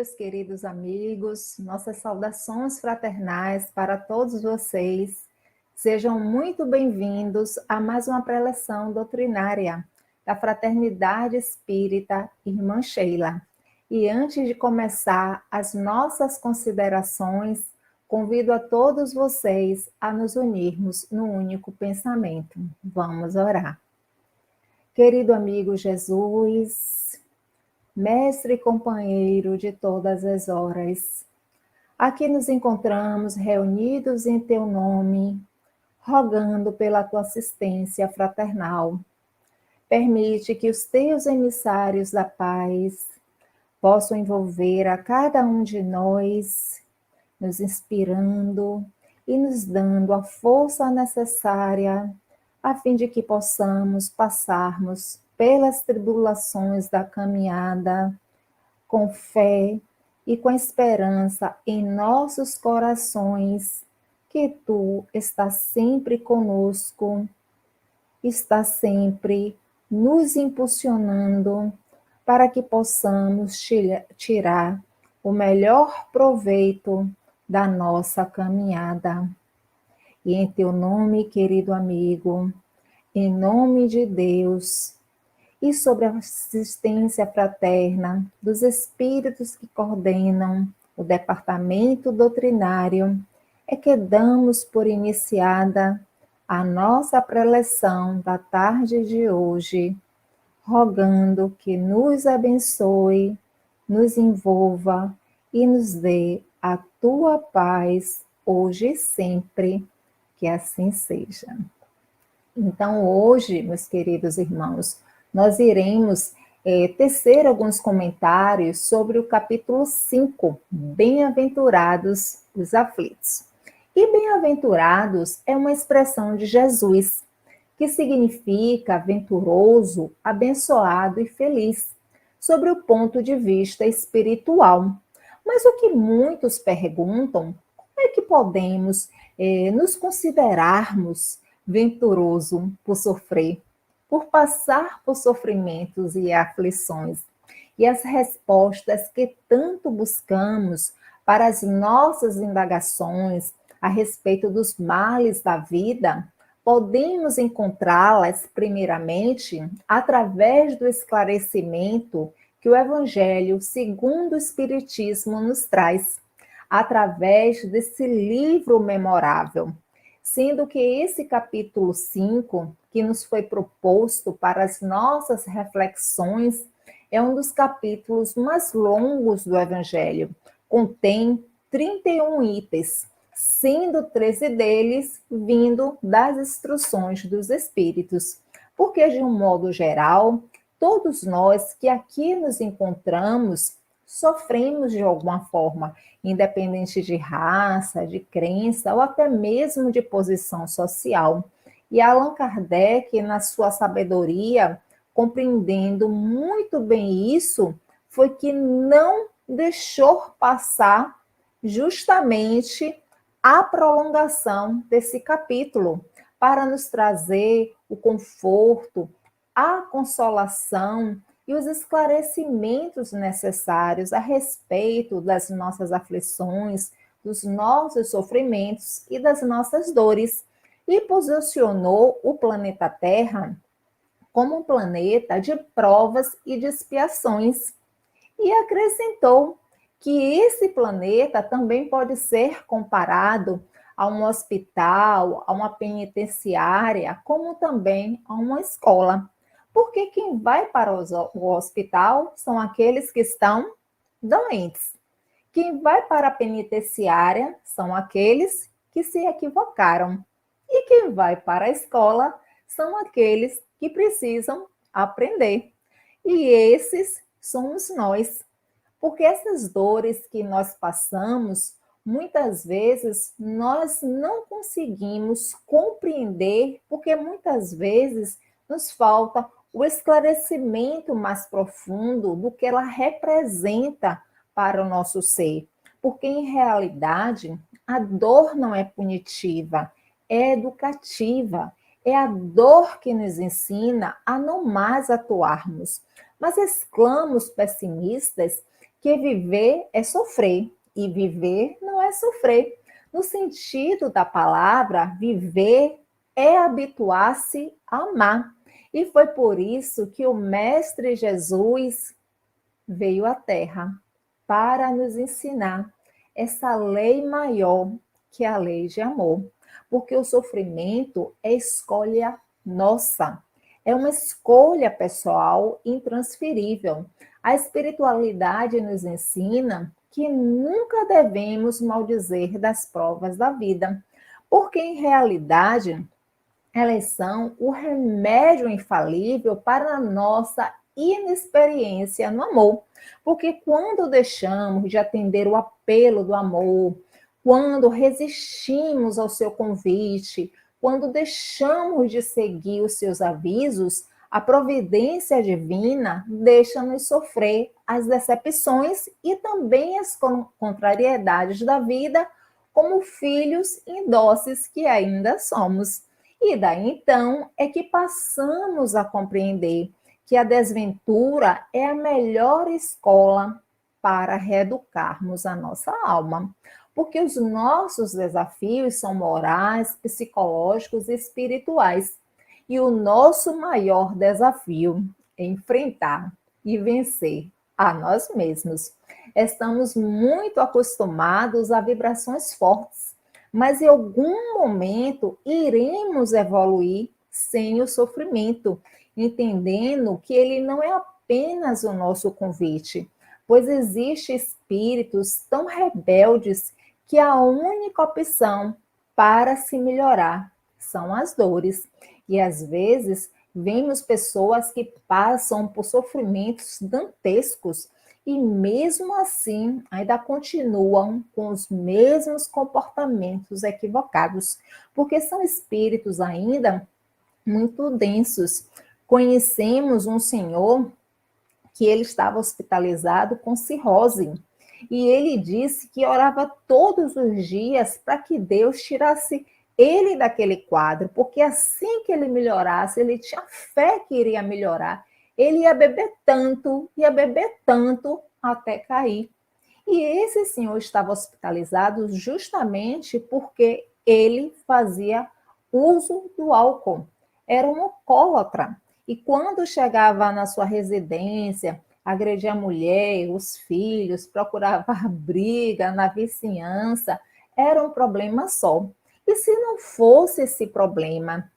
dias, queridos amigos. Nossas saudações fraternais para todos vocês. Sejam muito bem-vindos a mais uma preleção doutrinária da Fraternidade Espírita Irmã Sheila. E antes de começar as nossas considerações, convido a todos vocês a nos unirmos num único pensamento. Vamos orar. Querido amigo Jesus, mestre e companheiro de todas as horas, aqui nos encontramos reunidos em teu nome, rogando pela tua assistência fraternal. Permite que os teus emissários da paz possam envolver a cada um de nós, nos inspirando e nos dando a força necessária a fim de que possamos passarmos pelas tribulações da caminhada com fé e com esperança em nossos corações, que tu estás sempre conosco, estás sempre nos impulsionando para que possamos tirar o melhor proveito da nossa caminhada. E em teu nome, querido amigo, em nome de Deus, e sobre a assistência fraterna dos espíritos que coordenam o departamento doutrinário, é que damos por iniciada a nossa preleção da tarde de hoje, rogando que nos abençoe, nos envolva e nos dê a tua paz hoje e sempre, que assim seja. Então, hoje, meus queridos irmãos, nós iremos tecer alguns comentários sobre o capítulo 5, Bem-aventurados os aflitos. E bem-aventurados é uma expressão de Jesus, que significa venturoso, abençoado e feliz, sobre o ponto de vista espiritual. Mas o que muitos perguntam, como é que podemos nos considerarmos venturoso por sofrer, por passar por sofrimentos e aflições? E as respostas que tanto buscamos para as nossas indagações a respeito dos males da vida, podemos encontrá-las, primeiramente, através do esclarecimento que o Evangelho segundo o Espiritismo nos traz, através desse livro memorável, sendo que esse capítulo 5, que nos foi proposto para as nossas reflexões, é um dos capítulos mais longos do Evangelho. Contém 31 itens, sendo 13 deles vindo das instruções dos Espíritos. Porque, de um modo geral, todos nós que aqui nos encontramos sofremos de alguma forma, independente de raça, de crença ou até mesmo de posição social. E Allan Kardec, na sua sabedoria, compreendendo muito bem isso, foi que não deixou passar justamente a prolongação desse capítulo, para nos trazer o conforto, a consolação e os esclarecimentos necessários a respeito das nossas aflições, dos nossos sofrimentos e das nossas dores, e posicionou o planeta Terra como um planeta de provas e de expiações, e acrescentou que esse planeta também pode ser comparado a um hospital, a uma penitenciária, como também a uma escola. Porque quem vai para o hospital são aqueles que estão doentes. Quem vai para a penitenciária são aqueles que se equivocaram. E quem vai para a escola são aqueles que precisam aprender. E esses somos nós. Porque essas dores que nós passamos, muitas vezes nós não conseguimos compreender, porque muitas vezes nos falta o esclarecimento mais profundo do que ela representa para o nosso ser. Porque, em realidade, a dor não é punitiva, é educativa. É a dor que nos ensina a não mais atuarmos. Mas exclamos pessimistas que viver é sofrer e viver não é sofrer. No sentido da palavra, viver é habituar-se a amar. E foi por isso que o Mestre Jesus veio à Terra para nos ensinar essa lei maior que é a lei de amor. Porque o sofrimento é escolha nossa, é uma escolha pessoal intransferível. A espiritualidade nos ensina que nunca devemos maldizer das provas da vida, porque em realidade elas são o remédio infalível para a nossa inexperiência no amor. Porque quando deixamos de atender o apelo do amor, quando resistimos ao seu convite, quando deixamos de seguir os seus avisos, a providência divina deixa-nos sofrer as decepções e também as contrariedades da vida, como filhos indóceis que ainda somos. E daí então é que passamos a compreender que a desventura é a melhor escola para reeducarmos a nossa alma. Porque os nossos desafios são morais, psicológicos e espirituais. E o nosso maior desafio é enfrentar e vencer a nós mesmos. Estamos muito acostumados a vibrações fortes, mas em algum momento iremos evoluir sem o sofrimento, entendendo que ele não é apenas o nosso convite, pois existem espíritos tão rebeldes que a única opção para se melhorar são as dores. E às vezes vemos pessoas que passam por sofrimentos dantescos e mesmo assim ainda continuam com os mesmos comportamentos equivocados, porque são espíritos ainda muito densos. Conhecemos um senhor que ele estava hospitalizado com cirrose, e ele disse que orava todos os dias para que Deus tirasse ele daquele quadro, porque assim que ele melhorasse, ele tinha fé que iria melhorar. Ele ia beber tanto até cair. E esse senhor estava hospitalizado justamente porque ele fazia uso do álcool. Era um alcoólatra. E quando chegava na sua residência, agredia a mulher, os filhos, procurava briga na vizinhança, era um problema só. E se não fosse esse problema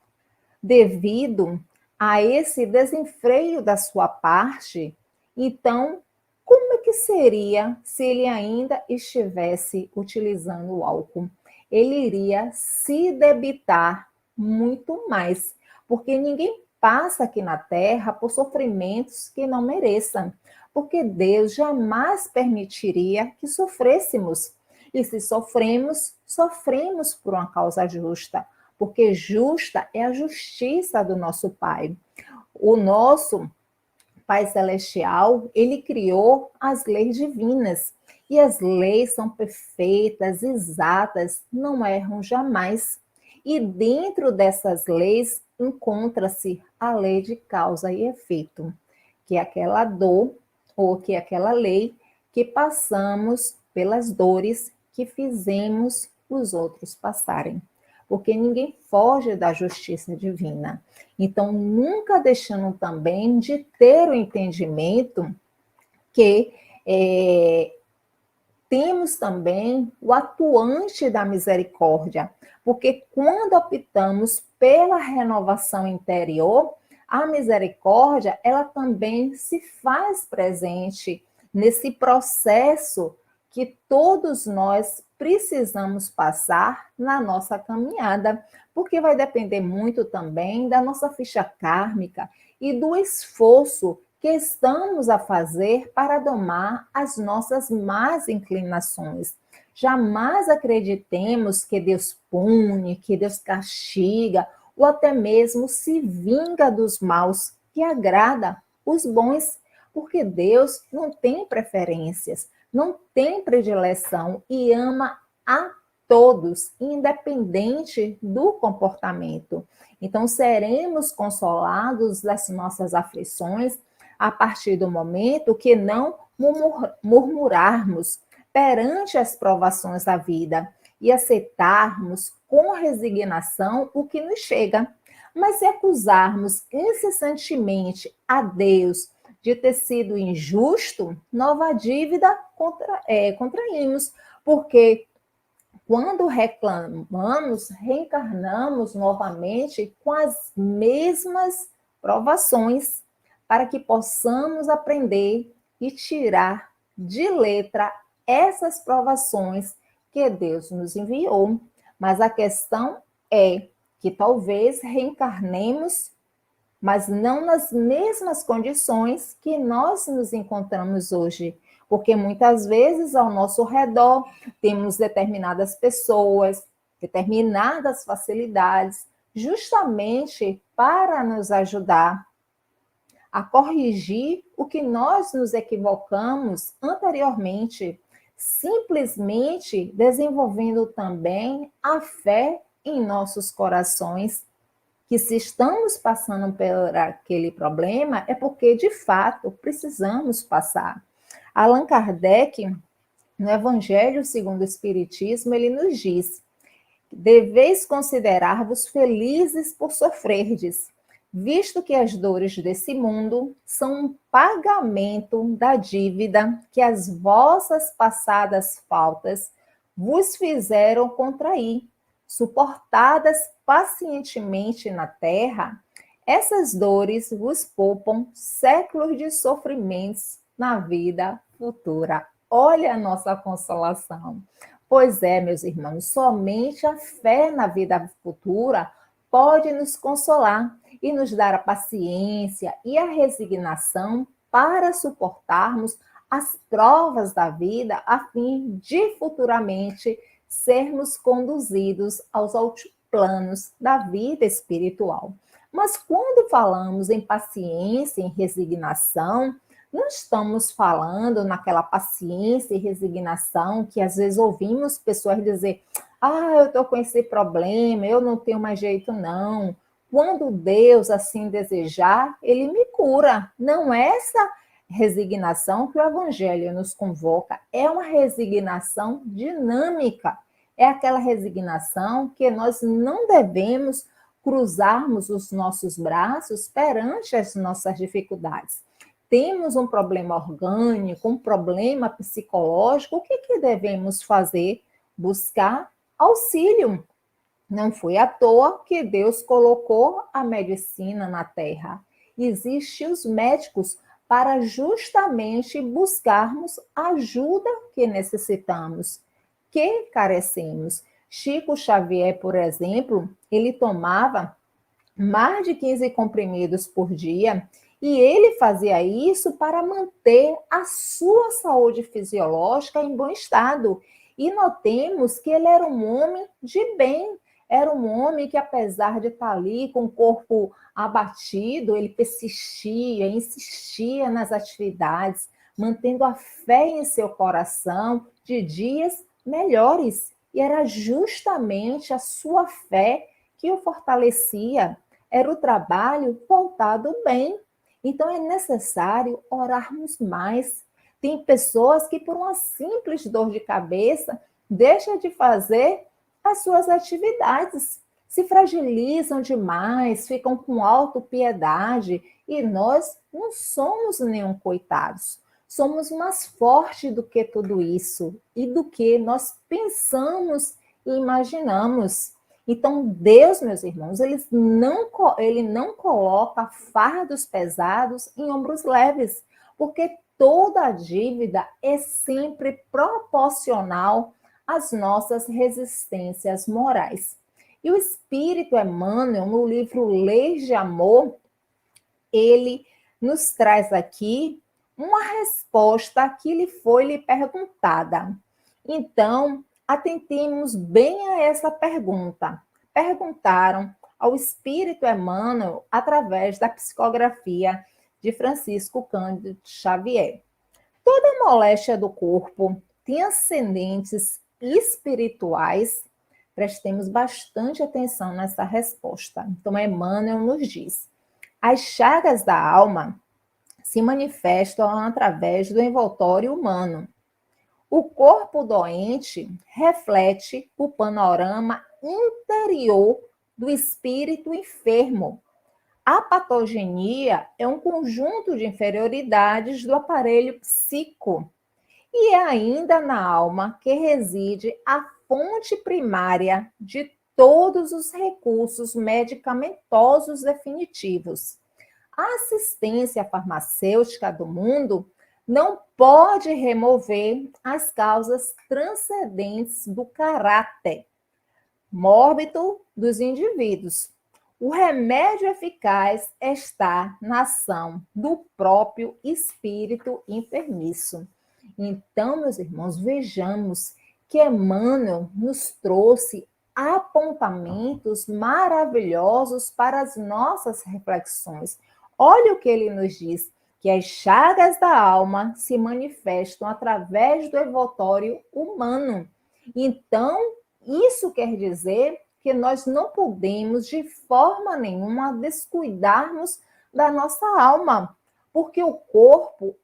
devido a esse desenfreio da sua parte, então como é que seria se ele ainda estivesse utilizando o álcool? Ele iria se debitar muito mais, porque ninguém passa aqui na Terra por sofrimentos que não mereçam, porque Deus jamais permitiria que sofrêssemos. E se sofremos, sofremos por uma causa justa, porque justa é a justiça do nosso Pai. O nosso Pai Celestial, ele criou as leis divinas. E as leis são perfeitas, exatas, não erram jamais. E dentro dessas leis encontra-se a lei de causa e efeito, que é aquela dor ou que é aquela lei que passamos pelas dores que fizemos os outros passarem. Porque ninguém foge da justiça divina. Então, nunca deixando também de ter o entendimento que temos também o atuante da misericórdia, porque quando optamos pela renovação interior, a misericórdia, ela também se faz presente nesse processo que todos nós precisamos passar na nossa caminhada, porque vai depender muito também da nossa ficha kármica e do esforço que estamos a fazer para domar as nossas más inclinações. Jamais acreditemos que Deus pune, que Deus castiga, ou até mesmo se vinga dos maus, que agrada os bons, porque Deus não tem preferências, não tem predileção e ama a todos, independente do comportamento. Então, seremos consolados das nossas aflições a partir do momento que não murmurarmos perante as provações da vida e aceitarmos com resignação o que nos chega. Mas se acusarmos incessantemente a Deus de ter sido injusto, nova dívida contraímos, porque quando reclamamos, reencarnamos novamente com as mesmas provações, para que possamos aprender e tirar de letra essas provações que Deus nos enviou. Mas a questão é que talvez reencarnemos, mas não nas mesmas condições que nós nos encontramos hoje. Porque muitas vezes ao nosso redor temos determinadas pessoas, determinadas facilidades, justamente para nos ajudar a corrigir o que nós nos equivocamos anteriormente, simplesmente desenvolvendo também a fé em nossos corações, que se estamos passando por aquele problema é porque, de fato, precisamos passar. Allan Kardec, no Evangelho segundo o Espiritismo, ele nos diz: deveis considerar-vos felizes por sofrerdes, visto que as dores desse mundo são um pagamento da dívida que as vossas passadas faltas vos fizeram contrair. Suportadas pacientemente na terra, essas dores vos poupam séculos de sofrimentos na vida futura. Olha a nossa consolação. Pois é, meus irmãos, somente a fé na vida futura pode nos consolar e nos dar a paciência e a resignação para suportarmos as provas da vida a fim de futuramente sermos conduzidos aos altiplanos da vida espiritual. Mas quando falamos em paciência, em resignação, não estamos falando naquela paciência e resignação que às vezes ouvimos pessoas dizer: ah, eu estou com esse problema, eu não tenho mais jeito não. Quando Deus assim desejar, Ele me cura. Não é essa resignação que o Evangelho nos convoca, é uma resignação dinâmica. É aquela resignação que nós não devemos cruzarmos os nossos braços perante as nossas dificuldades. Temos um problema orgânico, um problema psicológico, o que devemos fazer? Buscar auxílio. Não foi à toa que Deus colocou a medicina na Terra. Existem os médicos para justamente buscarmos a ajuda que necessitamos, que carecemos. Chico Xavier, por exemplo, ele tomava mais de 15 comprimidos por dia e ele fazia isso para manter a sua saúde fisiológica em bom estado. E notemos que ele era um homem de bem, era um homem que, apesar de estar ali com o corpo abatido, ele persistia, insistia nas atividades, mantendo a fé em seu coração de dias melhores. E era justamente a sua fé que o fortalecia, era o trabalho voltado bem. Então é necessário orarmos mais. Tem pessoas que, por uma simples dor de cabeça, deixam de fazer as suas atividades, se fragilizam demais, ficam com autopiedade, e nós não somos nenhum coitados. Somos mais fortes do que tudo isso e do que nós pensamos e imaginamos. Então, Deus, meus irmãos, ele não coloca fardos pesados em ombros leves, porque toda a dívida é sempre proporcional às nossas resistências morais. E o Espírito Emmanuel, no livro Leis de Amor, ele nos traz aqui uma resposta que lhe perguntada. Então, atentemos bem a essa pergunta. Perguntaram ao Espírito Emmanuel através da psicografia de Francisco Cândido Xavier. Toda moléstia do corpo tem ascendentes espirituais? Prestemos bastante atenção nessa resposta. Então, Emmanuel nos diz: as chagas da alma se manifestam através do envoltório humano. O corpo doente reflete o panorama interior do espírito enfermo. A patogenia é um conjunto de inferioridades do aparelho psíquico. E é ainda na alma que reside a fonte primária de todos os recursos medicamentosos definitivos. A assistência farmacêutica do mundo não pode remover as causas transcendentes do caráter mórbido dos indivíduos. O remédio eficaz está na ação do próprio espírito enfermiço. Então, meus irmãos, vejamos que Emmanuel nos trouxe apontamentos maravilhosos para as nossas reflexões. Olha o que ele nos diz, que as chagas da alma se manifestam através do envoltório humano. Então, isso quer dizer que nós não podemos, de forma nenhuma, descuidarmos da nossa alma, porque o corpo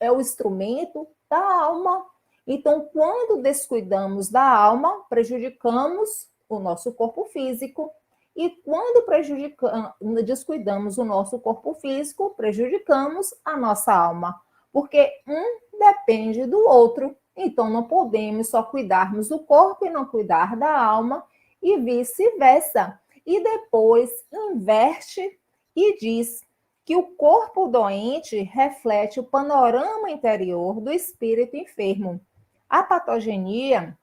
é o instrumento da alma. Então, quando descuidamos da alma, prejudicamos o nosso corpo físico. E quando descuidamos o nosso corpo físico, prejudicamos a nossa alma. Porque um depende do outro. Então, não podemos só cuidarmos do corpo e não cuidar da alma, e vice-versa. E depois inverte e diz que o corpo doente reflete o panorama interior do espírito enfermo. A patogenia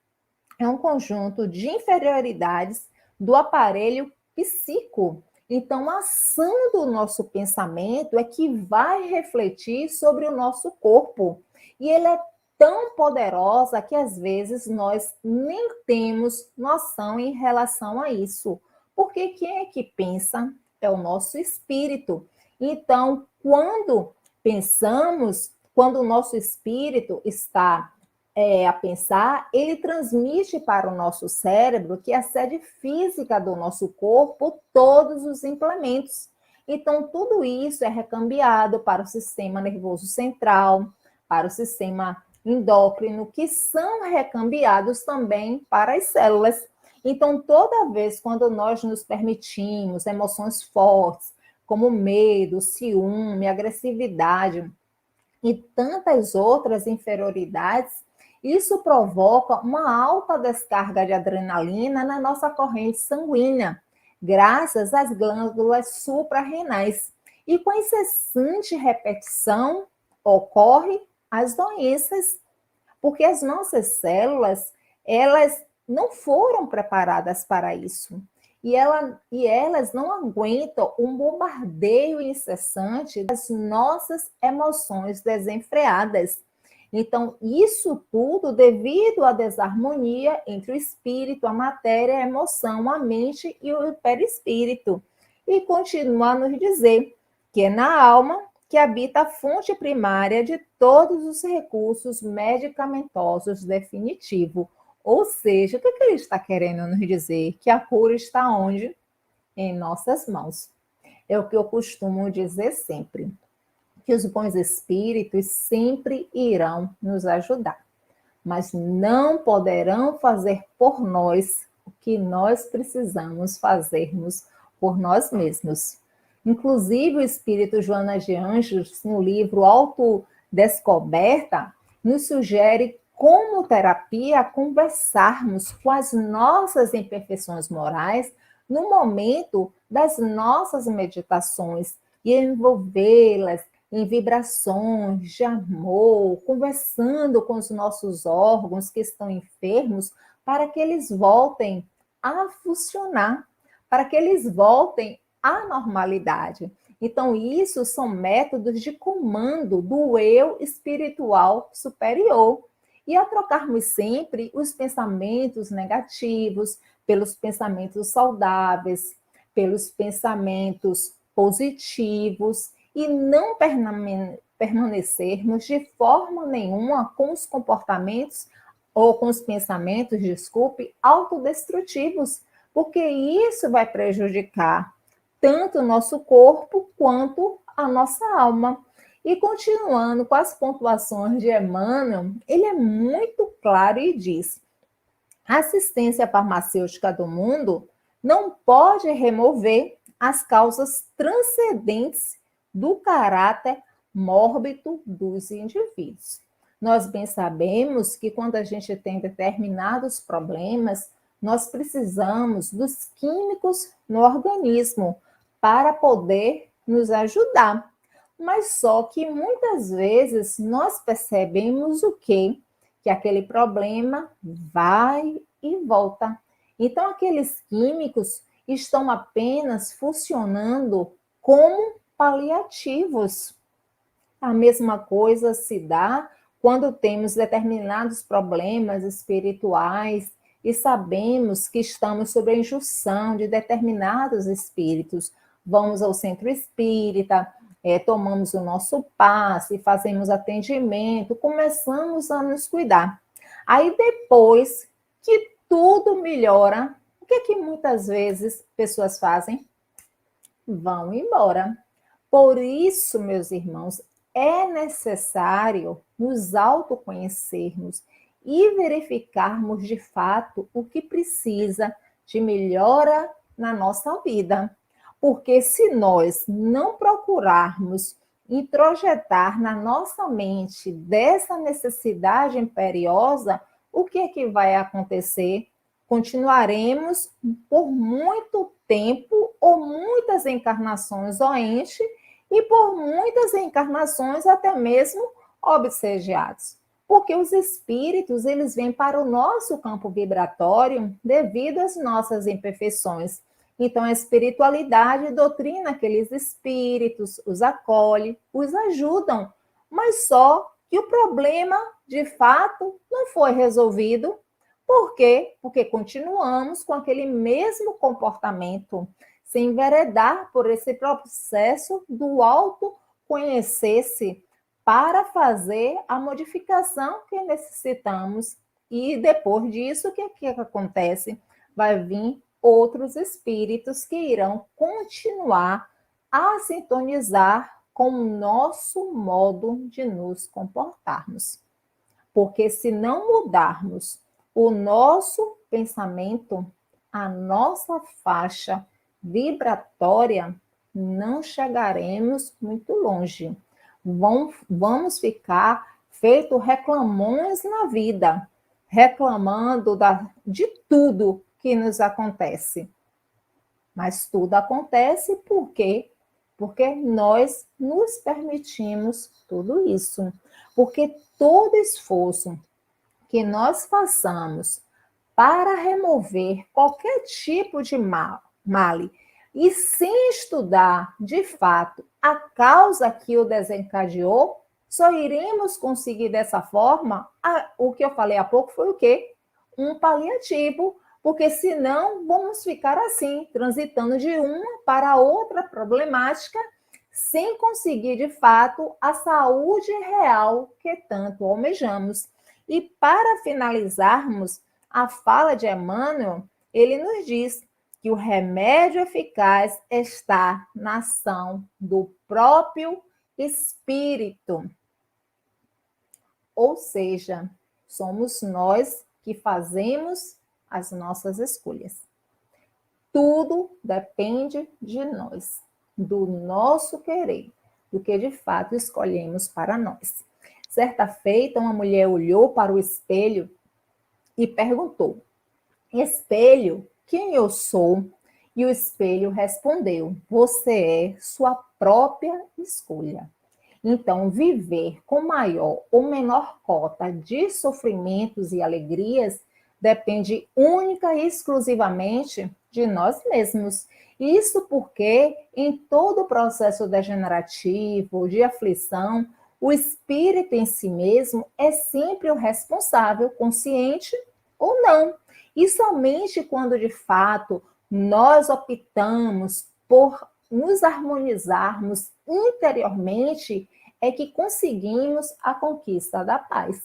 é um conjunto de inferioridades do aparelho psíquico. Então, a ação do nosso pensamento é que vai refletir sobre o nosso corpo. E ele é tão poderosa que às vezes nós nem temos noção em relação a isso. Porque quem é que pensa? É o nosso espírito. Então, quando pensamos, quando o nosso espírito está a pensar, ele transmite para o nosso cérebro, que é a sede física do nosso corpo, todos os implementos. Então, tudo isso é recambiado para o sistema nervoso central, para o sistema endócrino, que são recambiados também para as células. Então, toda vez quando nós nos permitimos emoções fortes, como medo, ciúme, agressividade e tantas outras inferioridades, isso provoca uma alta descarga de adrenalina na nossa corrente sanguínea, graças às glândulas suprarrenais. E com incessante repetição, ocorre as doenças, porque as nossas células, elas não foram preparadas para isso. E elas não aguentam um bombardeio incessante das nossas emoções desenfreadas. Então, isso tudo devido à desarmonia entre o espírito, a matéria, a emoção, a mente e o perispírito. E continua a nos dizer que é na alma que habita a fonte primária de todos os recursos medicamentosos definitivos. Ou seja, o que ele está querendo nos dizer? Que a cura está onde? Em nossas mãos. É o que eu costumo dizer sempre, que os bons espíritos sempre irão nos ajudar, mas não poderão fazer por nós o que nós precisamos fazermos por nós mesmos. Inclusive, o espírito Joana de Anjos, no livro Autodescoberta, nos sugere como terapia conversarmos com as nossas imperfeições morais no momento das nossas meditações e envolvê-las em vibrações de amor, conversando com os nossos órgãos que estão enfermos, para que eles voltem a funcionar, para que eles voltem à normalidade. Então, isso são métodos de comando do eu espiritual superior. E a trocarmos sempre os pensamentos negativos pelos pensamentos saudáveis, pelos pensamentos positivos, e não permanecermos de forma nenhuma com os comportamentos ou com os pensamentos, desculpe, autodestrutivos, porque isso vai prejudicar tanto o nosso corpo quanto a nossa alma. E continuando com as pontuações de Emmanuel, ele é muito claro e diz: a assistência farmacêutica do mundo não pode remover as causas transcendentes do caráter mórbido dos indivíduos. Nós bem sabemos que quando a gente tem determinados problemas, nós precisamos dos químicos no organismo para poder nos ajudar. Mas só que muitas vezes nós percebemos o quê? Que aquele problema vai e volta. Então, aqueles químicos estão apenas funcionando como paliativos. A mesma coisa se dá quando temos determinados problemas espirituais e sabemos que estamos sob a injunção de determinados espíritos. Vamos ao centro espírita, tomamos o nosso passe, fazemos atendimento, começamos a nos cuidar. Aí depois que tudo melhora, o que muitas vezes pessoas fazem? Vão embora. Por isso, meus irmãos, é necessário nos autoconhecermos e verificarmos de fato o que precisa de melhora na nossa vida. Porque se nós não procurarmos introjetar na nossa mente dessa necessidade imperiosa, o que é que vai acontecer? Continuaremos por muito tempo ou muitas encarnações doentes e por muitas encarnações até mesmo obsediados. Porque os espíritos, eles vêm para o nosso campo vibratório devido às nossas imperfeições. Então, a espiritualidade doutrina aqueles espíritos, os acolhe, os ajudam, mas só que o problema, de fato, não foi resolvido. Por quê? Porque continuamos com aquele mesmo comportamento, sem enveredar por esse processo do autoconhecer-se para fazer a modificação que necessitamos. E depois disso, o que acontece? Vai vir outros espíritos que irão continuar a sintonizar com o nosso modo de nos comportarmos. Porque se não mudarmos o nosso pensamento, a nossa faixa vibratória, não chegaremos muito longe. Vamos ficar feito reclamões na vida, reclamando de tudo que nos acontece. Mas tudo acontece por quê? Porque nós nos permitimos tudo isso. Porque todo esforço que nós façamos para remover qualquer tipo de male e sem estudar de fato a causa que o desencadeou, só iremos conseguir dessa forma, o que eu falei há pouco foi o quê? Um paliativo, porque senão vamos ficar assim, transitando de uma para outra problemática, sem conseguir de fato a saúde real que tanto almejamos. E para finalizarmos a fala de Emmanuel, ele nos diz que o remédio eficaz está na ação do próprio espírito. Ou seja, somos nós que fazemos as nossas escolhas. Tudo depende de nós, do nosso querer, do que de fato escolhemos para nós. Certa feita, uma mulher olhou para o espelho e perguntou: espelho, quem eu sou? E o espelho respondeu: você é sua própria escolha. Então, viver com maior ou menor cota de sofrimentos e alegrias depende única e exclusivamente de nós mesmos. Isso porque, em todo o processo degenerativo, de aflição, o espírito em si mesmo é sempre o responsável, consciente ou não. E somente quando, de fato, nós optamos por nos harmonizarmos interiormente, é que conseguimos a conquista da paz.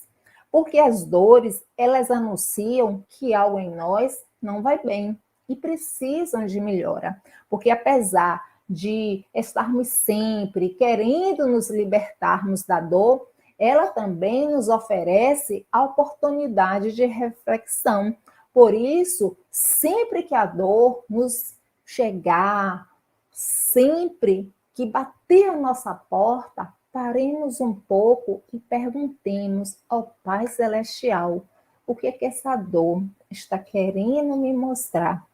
Porque as dores, elas anunciam que algo em nós não vai bem e precisam de melhora. Porque apesar de estarmos sempre querendo nos libertarmos da dor, ela também nos oferece a oportunidade de reflexão. Por isso, sempre que a dor nos chegar, sempre que bater a nossa porta, paremos um pouco e perguntemos ao Pai Celestial o que é que essa dor está querendo me mostrar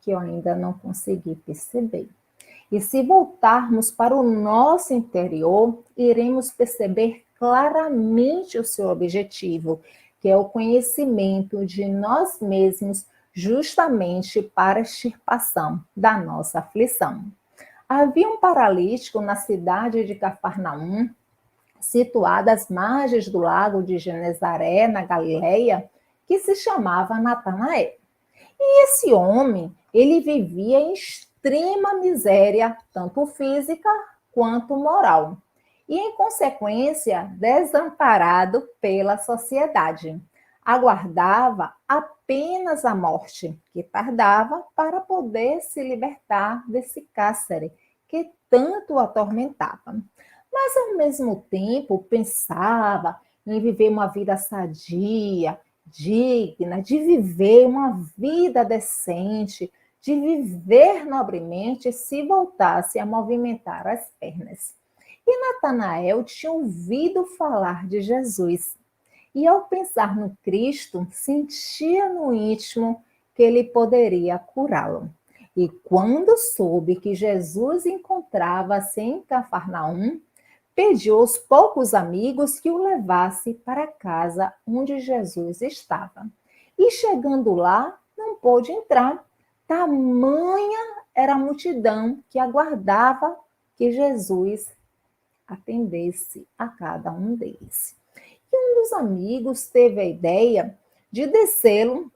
que eu ainda não consegui perceber. E se voltarmos para o nosso interior, iremos perceber claramente o seu objetivo, que é o conhecimento de nós mesmos, justamente para a extirpação da nossa aflição. Havia um paralítico na cidade de Cafarnaum, situada às margens do lago de Genezaré, na Galileia, que se chamava Natanael. E esse homem, ele vivia em extrema miséria, tanto física quanto moral. E, em consequência, desamparado pela sociedade. Aguardava apenas a morte, que tardava para poder se libertar desse cárcere que tanto o atormentava. Mas, ao mesmo tempo, pensava em viver uma vida sadia, digna, de viver uma vida decente, de viver nobremente se voltasse a movimentar as pernas. E Natanael tinha ouvido falar de Jesus. E ao pensar no Cristo, sentia no íntimo que ele poderia curá-lo. E quando soube que Jesus encontrava-se em Cafarnaum, pediu aos poucos amigos que o levasse para a casa onde Jesus estava. E chegando lá, não pôde entrar. Tamanha era a multidão que aguardava que Jesus atendesse a cada um deles. E um dos amigos teve a ideia de descê-lo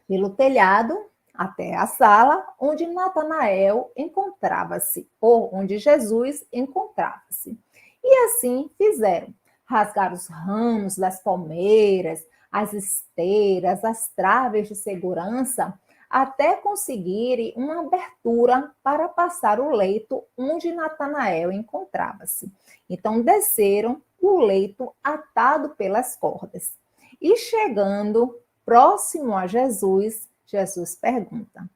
pelo telhado até a sala onde Natanael encontrava-se, ou onde Jesus encontrava-se. E assim fizeram. Rasgaram os ramos das palmeiras, as esteiras, as traves de segurança, até conseguirem uma abertura para passar o leito onde Natanael encontrava-se. Então desceram o leito atado pelas cordas. E chegando próximo a Jesus, Jesus pergunta: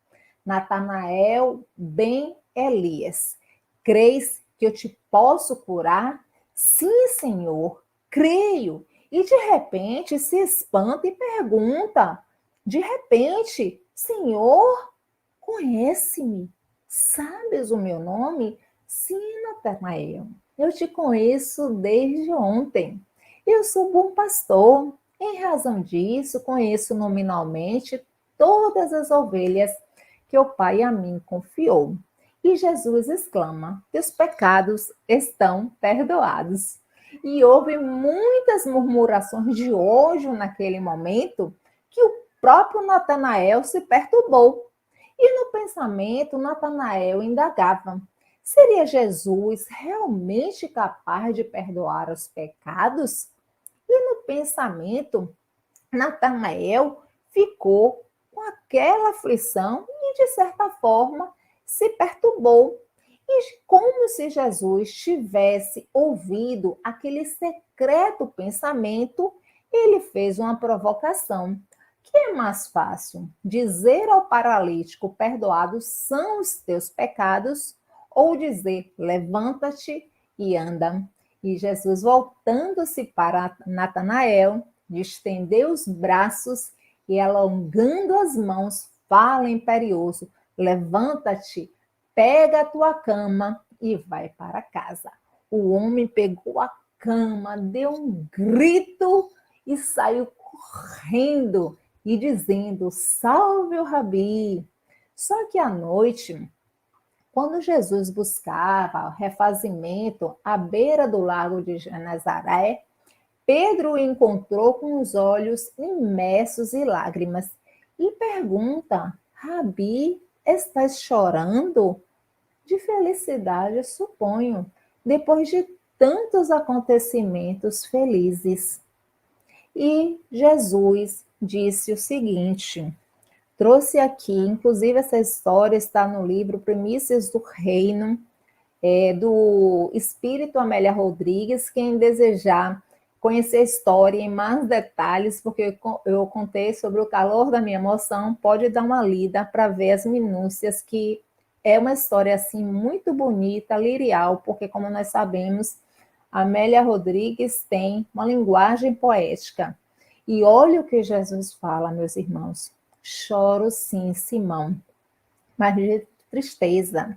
Natanael, ben Elias, crês que eu te posso curar? Sim, Senhor, creio. E de repente se espanta e pergunta: de repente, Senhor, conhece-me? Sabes o meu nome? Sim, Natanael, eu te conheço desde ontem. Eu sou bom pastor. Em razão disso, conheço nominalmente todas as ovelhas que o Pai a mim confiou. E Jesus exclama: teus pecados estão perdoados. E houve muitas murmurações de ódio naquele momento que o próprio Natanael se perturbou. E no pensamento, Natanael indagava: seria Jesus realmente capaz de perdoar os pecados? E no pensamento, Natanael ficou com aquela aflição e, de certa forma, se perturbou. E como se Jesus tivesse ouvido aquele secreto pensamento, ele fez uma provocação. Que é mais fácil, dizer ao paralítico: perdoados são os teus pecados, ou dizer: levanta-te e anda? E Jesus, voltando-se para Natanael, estendeu os braços e, alongando as mãos, fala imperioso: levanta-te, pega a tua cama e vai para casa. O homem pegou a cama, deu um grito e saiu correndo e dizendo: salve o Rabi. Só que à noite, quando Jesus buscava refazimento à beira do lago de Genezaré, Pedro o encontrou com os olhos imersos em lágrimas e pergunta: Rabi, estás chorando? De felicidade, suponho, depois de tantos acontecimentos felizes. E Jesus disse o seguinte: Trouxe aqui, inclusive essa história está no livro Primícias do Reino, do Espírito Amélia Rodrigues. Quem desejar conhecer a história em mais detalhes, porque eu contei sobre o calor da minha emoção, pode dar uma lida para ver as minúcias, que é uma história assim muito bonita, lirial, porque como nós sabemos, Amélia Rodrigues tem uma linguagem poética. E olha o que Jesus fala, meus irmãos. Choro sim, Simão, mas de tristeza.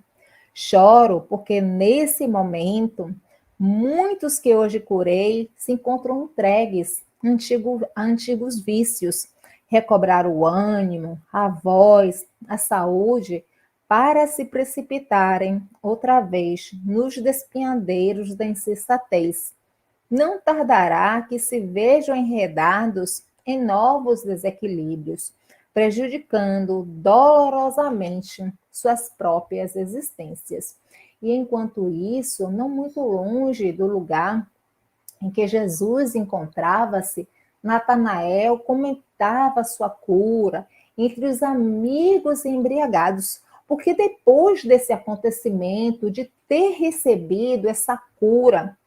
Choro porque nesse momento, muitos que hoje curei se encontram entregues a antigos vícios, recobrar o ânimo, a voz, a saúde, para se precipitarem outra vez nos despenhadeiros da insensatez. Não tardará que se vejam enredados em novos desequilíbrios, prejudicando dolorosamente suas próprias existências. E enquanto isso, não muito longe do lugar em que Jesus encontrava-se, Natanael comentava sua cura entre os amigos embriagados, porque depois desse acontecimento, de ter recebido essa cura,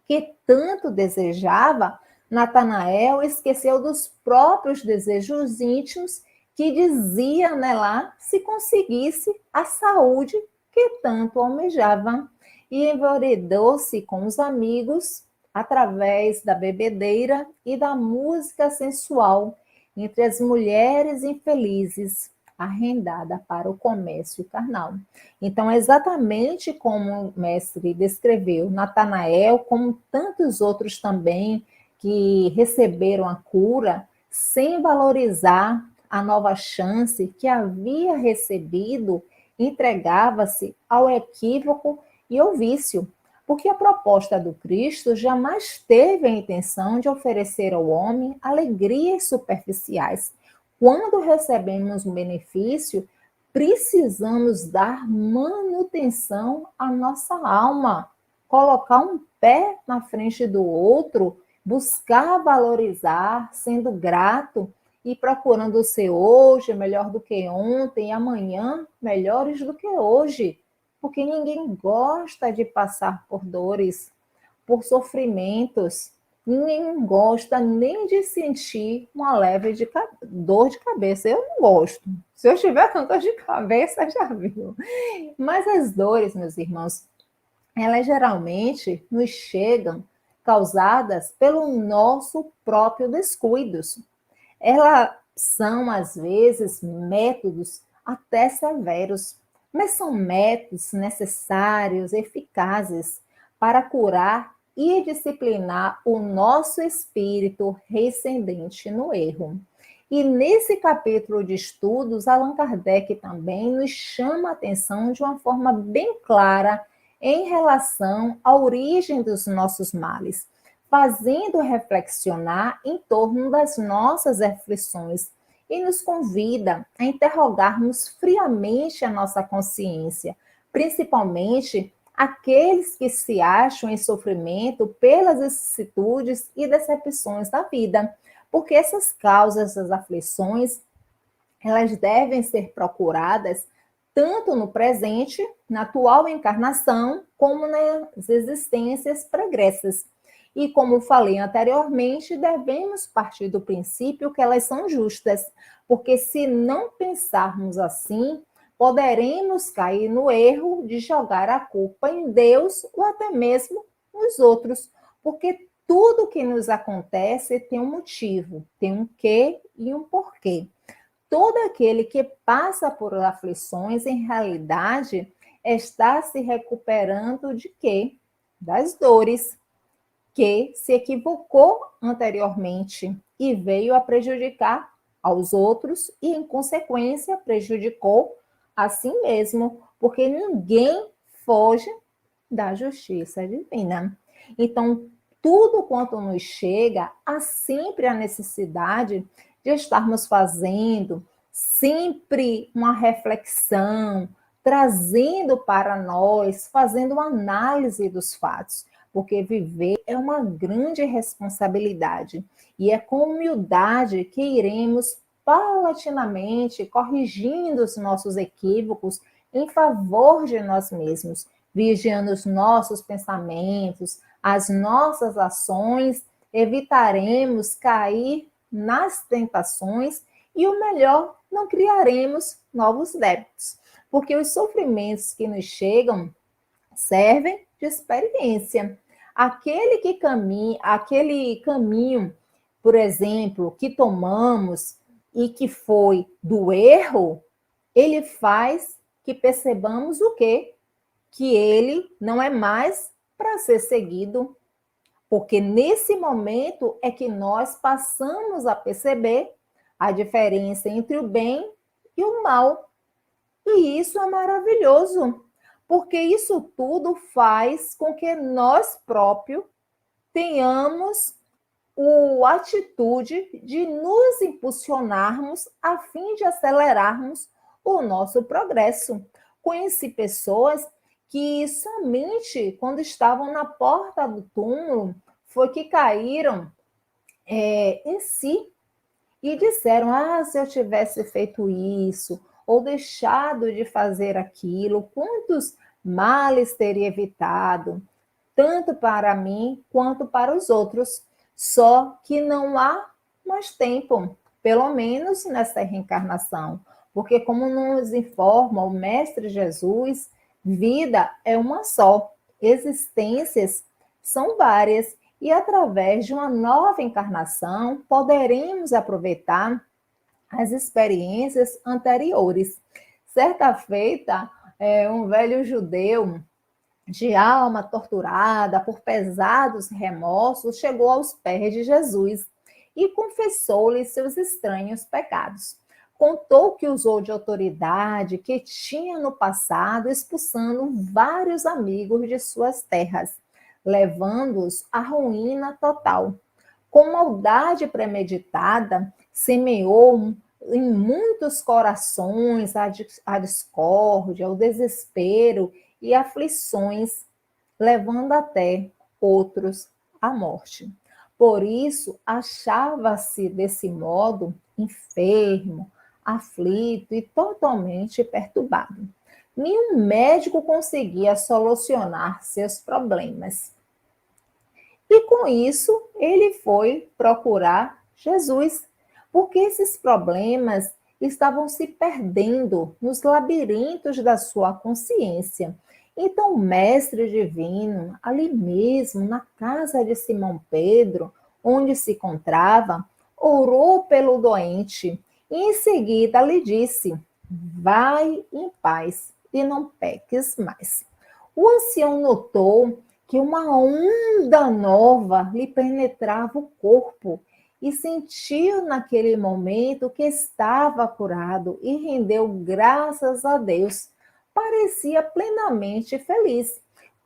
que tanto desejava, Natanael esqueceu dos próprios desejos íntimos que dizia lá se conseguisse a saúde que tanto almejava, e enveredou-se com os amigos através da bebedeira e da música sensual entre as mulheres infelizes, arrendada para o comércio carnal. Então, é exatamente como o mestre descreveu Natanael, como tantos outros também que receberam a cura, sem valorizar a nova chance que havia recebido, entregava-se ao equívoco e ao vício, porque a proposta do Cristo jamais teve a intenção de oferecer ao homem alegrias superficiais. Quando recebemos um benefício, precisamos dar manutenção à nossa alma, colocar um pé na frente do outro, buscar valorizar, sendo grato e procurando ser hoje melhor do que ontem e amanhã melhores do que hoje, porque ninguém gosta de passar por dores, por sofrimentos. Ninguém gosta nem de sentir uma leve dor de cabeça. Eu não gosto. Se eu estiver com dor de cabeça, já viu. Mas as dores, meus irmãos, elas geralmente nos chegam causadas pelo nosso próprio descuidos. Elas são, às vezes, métodos até severos, mas são métodos necessários, eficazes para curar e disciplinar o nosso espírito recendente no erro. E nesse capítulo de estudos, Allan Kardec também nos chama a atenção de uma forma bem clara em relação à origem dos nossos males, fazendo reflexionar em torno das nossas aflições e nos convida a interrogarmos friamente a nossa consciência, principalmente aqueles que se acham em sofrimento pelas vicissitudes e decepções da vida, porque essas causas das aflições, elas devem ser procuradas tanto no presente, na atual encarnação, como nas existências pregressas. E como falei anteriormente, devemos partir do princípio que elas são justas, porque se não pensarmos assim, poderemos cair no erro de jogar a culpa em Deus ou até mesmo nos outros, porque tudo que nos acontece tem um motivo, tem um quê e um porquê. Todo aquele que passa por aflições, em realidade, está se recuperando de quê? Das dores, que se equivocou anteriormente e veio a prejudicar aos outros e, em consequência, prejudicou a si mesmo, porque ninguém foge da justiça divina. Então, tudo quanto nos chega, há sempre a necessidade de estarmos fazendo sempre uma reflexão, trazendo para nós, fazendo uma análise dos fatos, porque viver é uma grande responsabilidade e é com humildade que iremos paulatinamente corrigindo os nossos equívocos em favor de nós mesmos, vigiando os nossos pensamentos, as nossas ações, evitaremos cair nas tentações e o melhor, não criaremos novos débitos, porque os sofrimentos que nos chegam servem de experiência. Aquele caminho, por exemplo, que tomamos e que foi do erro, ele faz que percebamos o quê? Que ele não é mais para ser seguido, porque nesse momento é que nós passamos a perceber a diferença entre o bem e o mal. E isso é maravilhoso, porque isso tudo faz com que nós próprios tenhamos a atitude de nos impulsionarmos a fim de acelerarmos o nosso progresso. Conheci pessoas que somente quando estavam na porta do túmulo foi que caíram em si e disseram: ah, se eu tivesse feito isso ou deixado de fazer aquilo, quantos males teria evitado, tanto para mim quanto para os outros. Só que não há mais tempo, pelo menos nessa reencarnação, porque como nos informa o Mestre Jesus, vida é uma só, existências são várias, e através de uma nova encarnação poderemos aproveitar as experiências anteriores. Certa feita, um velho judeu de alma torturada por pesados remorsos chegou aos pés de Jesus e confessou-lhe seus estranhos pecados. Contou que usou de autoridade que tinha no passado, expulsando vários amigos de suas terras, levando-os à ruína total. Com maldade premeditada, semeou em muitos corações a discórdia, o desespero e aflições, levando até outros à morte. Por isso, achava-se desse modo enfermo, aflito e totalmente perturbado. Nenhum médico conseguia solucionar seus problemas. E com isso, ele foi procurar Jesus, porque esses problemas estavam se perdendo nos labirintos da sua consciência. Então, o Mestre Divino, ali mesmo, na casa de Simão Pedro, onde se encontrava, orou pelo doente e em seguida lhe disse: vai em paz e não peques mais. O ancião notou que uma onda nova lhe penetrava o corpo e sentiu naquele momento que estava curado e rendeu graças a Deus. Parecia plenamente feliz.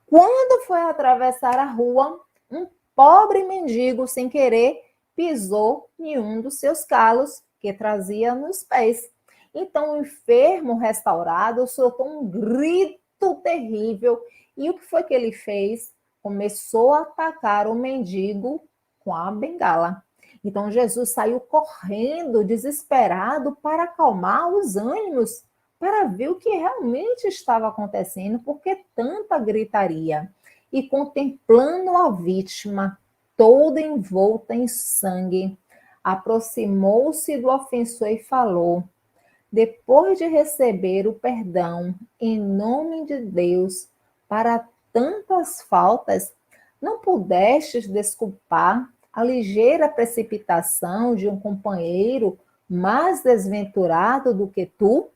Quando foi atravessar a rua, um pobre mendigo, sem querer, pisou em um dos seus calos que trazia nos pés. Então, o enfermo restaurado soltou um grito terrível. E o que foi que ele fez? Começou a atacar o mendigo com a bengala. Então, Jesus saiu correndo, desesperado, para acalmar os ânimos, para ver o que realmente estava acontecendo, porque tanta gritaria. E contemplando a vítima, toda envolta em sangue, aproximou-se do ofensor e falou: depois de receber o perdão em nome de Deus para tantas faltas, não pudestes desculpar a ligeira precipitação de um companheiro mais desventurado do que tu?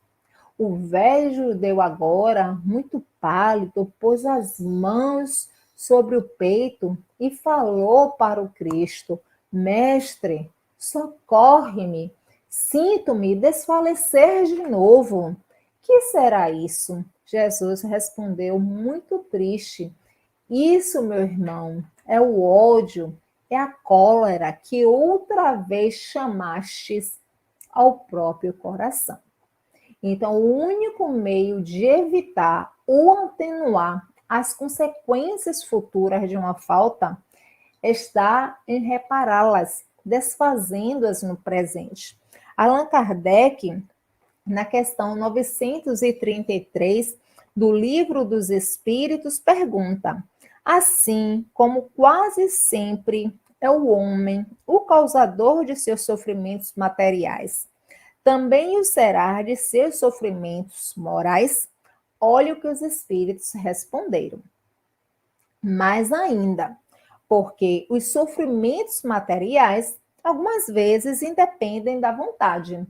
O velho judeu agora, muito pálido, pôs as mãos sobre o peito e falou para o Cristo: Mestre, socorre-me, sinto-me desfalecer de novo. Que será isso? Jesus respondeu, muito triste: isso, meu irmão, é o ódio, é a cólera que outra vez chamastes ao próprio coração. Então, o único meio de evitar ou atenuar as consequências futuras de uma falta está em repará-las, desfazendo-as no presente. Allan Kardec, na questão 933 do Livro dos Espíritos, pergunta: assim como quase sempre é o homem o causador de seus sofrimentos materiais, também o será de seus sofrimentos morais? Olha o que os espíritos responderam. Mais ainda, porque os sofrimentos materiais algumas vezes independem da vontade,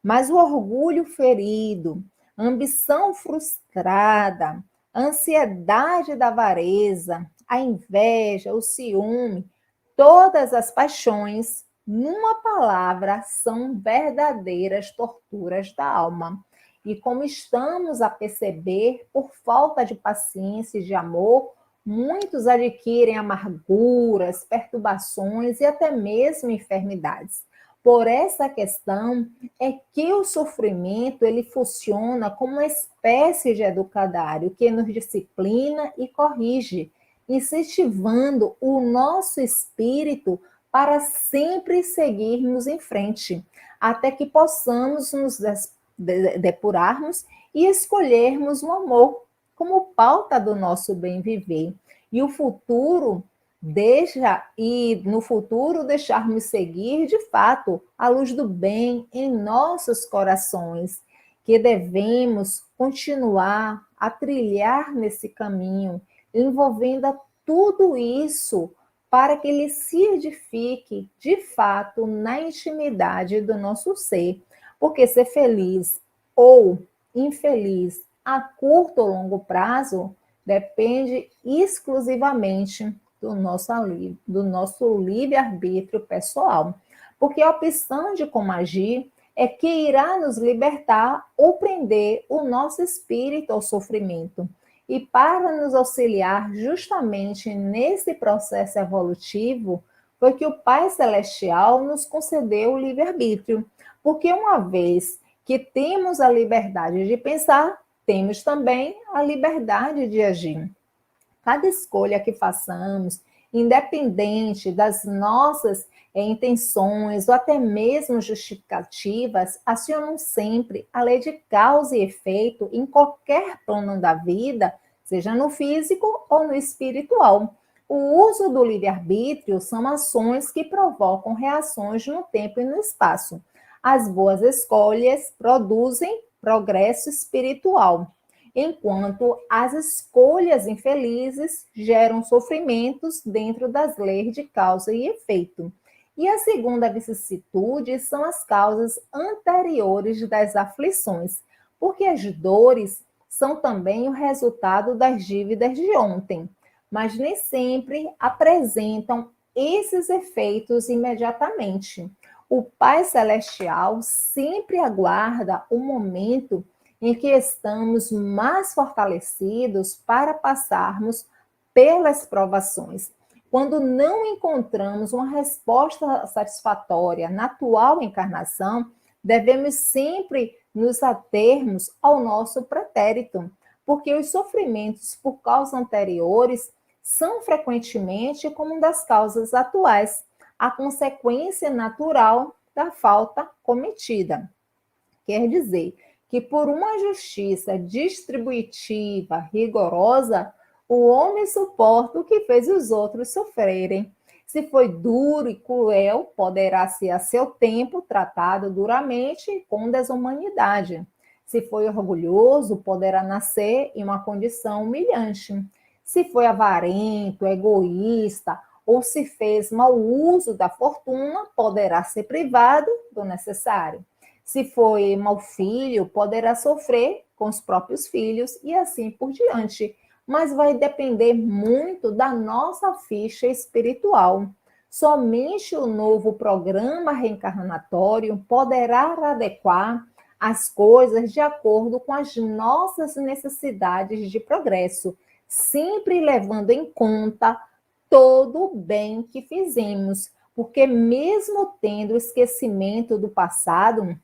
mas o orgulho ferido, a ambição frustrada, a ansiedade da avareza, a inveja, o ciúme, todas as paixões, numa palavra, são verdadeiras torturas da alma. E como estamos a perceber, por falta de paciência e de amor, muitos adquirem amarguras, perturbações e até mesmo enfermidades. Por essa questão é que o sofrimento ele funciona como uma espécie de educadário que nos disciplina e corrige, incentivando o nosso espírito para sempre seguirmos em frente, até que possamos nos depurarmos e escolhermos o amor como pauta do nosso bem viver. E o futuro no futuro deixarmos seguir de fato a luz do bem em nossos corações, que devemos continuar a trilhar nesse caminho, envolvendo a tudo isso para que ele se edifique de fato na intimidade do nosso ser. Porque ser feliz ou infeliz a curto ou longo prazo depende exclusivamente do nosso livre-arbítrio pessoal. Porque a opção de como agir é que irá nos libertar ou prender o nosso espírito ao sofrimento. E para nos auxiliar justamente nesse processo evolutivo, foi que o Pai Celestial nos concedeu o livre-arbítrio. Porque uma vez que temos a liberdade de pensar, temos também a liberdade de agir. Cada escolha que façamos, independente das nossas intenções ou até mesmo justificativas, acionam sempre a lei de causa e efeito em qualquer plano da vida, seja no físico ou no espiritual. O uso do livre-arbítrio são ações que provocam reações no tempo e no espaço. As boas escolhas produzem progresso espiritual, enquanto as escolhas infelizes geram sofrimentos dentro das leis de causa e efeito. E a segunda vicissitude são as causas anteriores das aflições, porque as dores são também o resultado das dívidas de ontem, mas nem sempre apresentam esses efeitos imediatamente. O Pai Celestial sempre aguarda o momento em que estamos mais fortalecidos para passarmos pelas provações. Quando não encontramos uma resposta satisfatória na atual encarnação, devemos sempre nos atermos ao nosso pretérito, porque os sofrimentos por causas anteriores são frequentemente como das causas atuais, a consequência natural da falta cometida. Quer dizer, que por uma justiça distributiva rigorosa, o homem suporta o que fez os outros sofrerem. Se foi duro e cruel, poderá ser a seu tempo tratado duramente e com desumanidade. Se foi orgulhoso, poderá nascer em uma condição humilhante. Se foi avarento, egoísta, ou se fez mau uso da fortuna, poderá ser privado do necessário. Se foi mau filho, poderá sofrer com os próprios filhos e assim por diante. Mas vai depender muito da nossa ficha espiritual. Somente o novo programa reencarnatório poderá adequar as coisas de acordo com as nossas necessidades de progresso, sempre levando em conta todo o bem que fizemos, porque mesmo tendo esquecimento do passado,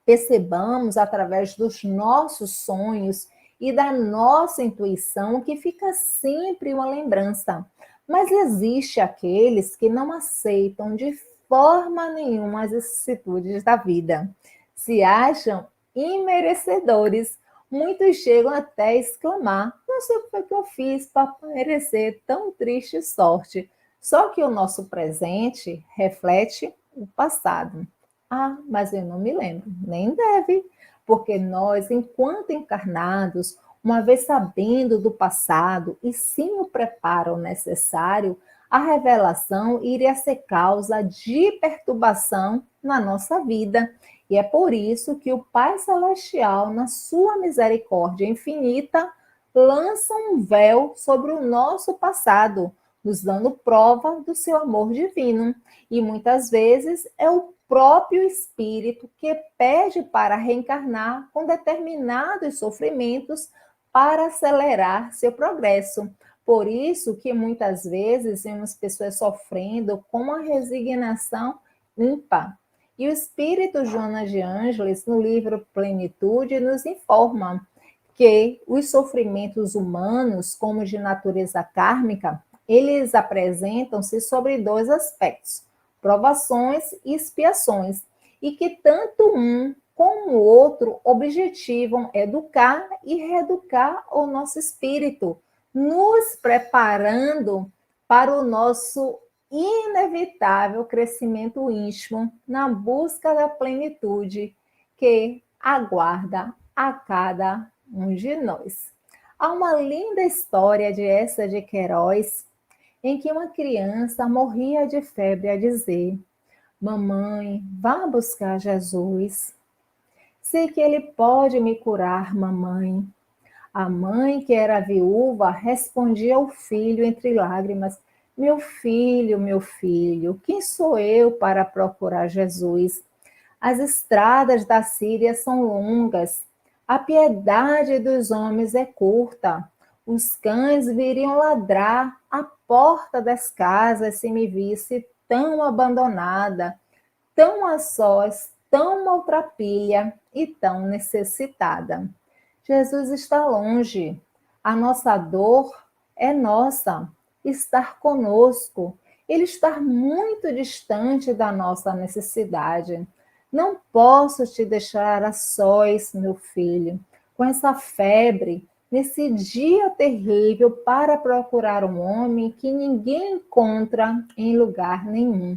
percebamos através dos nossos sonhos e da nossa intuição que fica sempre uma lembrança. Mas existe aqueles que não aceitam de forma nenhuma as vicissitudes da vida. Se acham imerecedores. Muitos chegam até a exclamar: não sei o que foi que eu fiz para merecer tão triste sorte. Só que o nosso presente reflete o passado. Ah, mas eu não me lembro. Nem deve, porque nós, enquanto encarnados, uma vez sabendo do passado e sim o preparo necessário, a revelação iria ser causa de perturbação na nossa vida. E é por isso que o Pai Celestial, na sua misericórdia infinita, lança um véu sobre o nosso passado, nos dando prova do seu amor divino. E muitas vezes é o próprio espírito que pede para reencarnar com determinados sofrimentos para acelerar seu progresso. Por isso que muitas vezes vemos pessoas sofrendo com uma resignação ímpar. E o espírito Joana de Ângeles, no livro Plenitude, nos informa que os sofrimentos humanos, como de natureza kármica, eles apresentam-se sobre dois aspectos: provações e expiações, e que tanto um como o outro objetivam educar e reeducar o nosso espírito, nos preparando para o nosso inevitável crescimento íntimo na busca da plenitude que aguarda a cada um de nós. Há uma linda história de Eça de Queiroz, em que uma criança morria de febre a dizer: mamãe, vá buscar Jesus. Sei que ele pode me curar, mamãe. A mãe, que era viúva, respondia ao filho entre lágrimas: meu filho, quem sou eu para procurar Jesus? As estradas da Síria são longas, a piedade dos homens é curta. Os cães viriam ladrar à porta das casas se me visse tão abandonada, tão a sós, tão maltrapilha e tão necessitada. Jesus está longe. A nossa dor é nossa. Estar conosco. Ele está muito distante da nossa necessidade. Não posso te deixar a sós, meu filho, com essa febre, nesse dia terrível, para procurar um homem que ninguém encontra em lugar nenhum.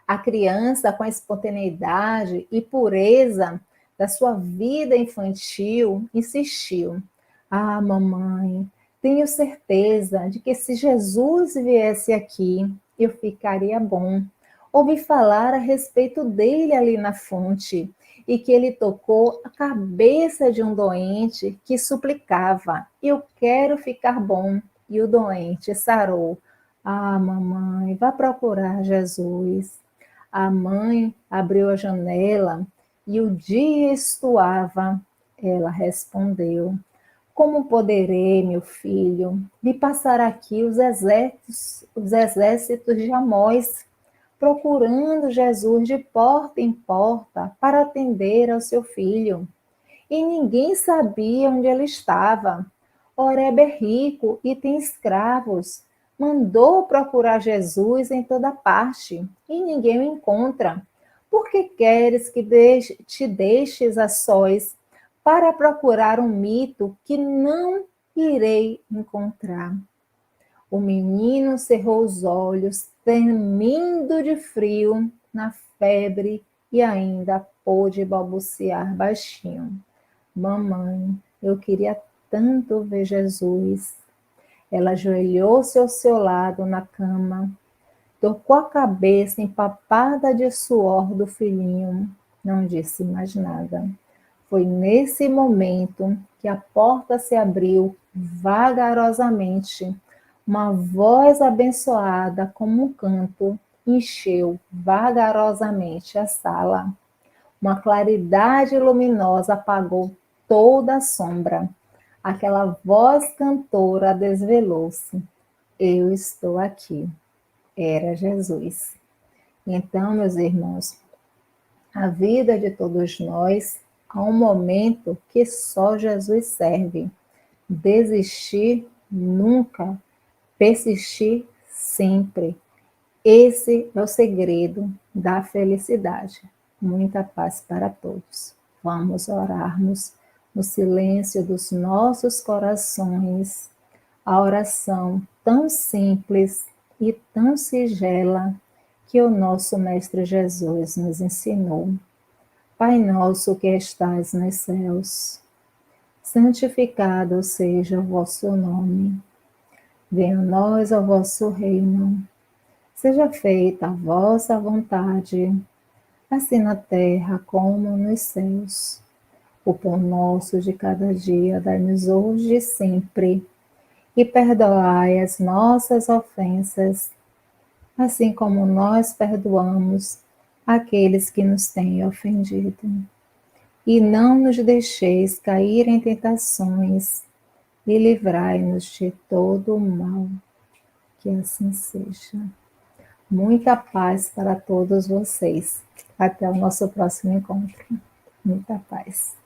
A criança, com a espontaneidade e pureza da sua vida infantil, insistiu: ah, mamãe, tenho certeza de que se Jesus viesse aqui, eu ficaria bom. Ouvi falar a respeito dele ali na fonte e que ele tocou a cabeça de um doente que suplicava: eu quero ficar bom. E o doente sarou. Ah, mamãe, vá procurar Jesus. A mãe abriu a janela e o dia estuava. Ela respondeu: como poderei, meu filho, me passar aqui os exércitos de Amós, procurando Jesus de porta em porta para atender ao seu filho? E ninguém sabia onde ele estava. Oreb é rico e tem escravos. Mandou procurar Jesus em toda parte e ninguém o encontra. Por que queres que te deixes a sós para procurar um mito que não irei encontrar? O menino cerrou os olhos, tremendo de frio, na febre, e ainda pôde balbuciar baixinho: mamãe, eu queria tanto ver Jesus. Ela ajoelhou-se ao seu lado na cama, tocou a cabeça empapada de suor do filhinho, não disse mais nada. Foi nesse momento que a porta se abriu vagarosamente. Uma voz abençoada como um canto encheu vagarosamente a sala. Uma claridade luminosa apagou toda a sombra. Aquela voz cantora desvelou-se. Eu estou aqui. Era Jesus. Então, meus irmãos, a vida de todos nós há um momento que só Jesus serve. Desistir nunca, persistir sempre. Esse é o segredo da felicidade. Muita paz para todos. Vamos orarmos no silêncio dos nossos corações, a oração tão simples e tão sigela que o nosso Mestre Jesus nos ensinou. Pai nosso que estais nos céus, santificado seja o vosso nome. Venha a nós o vosso reino. Seja feita a vossa vontade, assim na terra como nos céus. O pão nosso de cada dia dai-nos hoje e sempre, e perdoai as nossas ofensas, assim como nós perdoamos aqueles que nos têm ofendido. E não nos deixeis cair em tentações, e livrai-nos de todo o mal. Que assim seja. Muita paz para todos vocês. Até o nosso próximo encontro. Muita paz.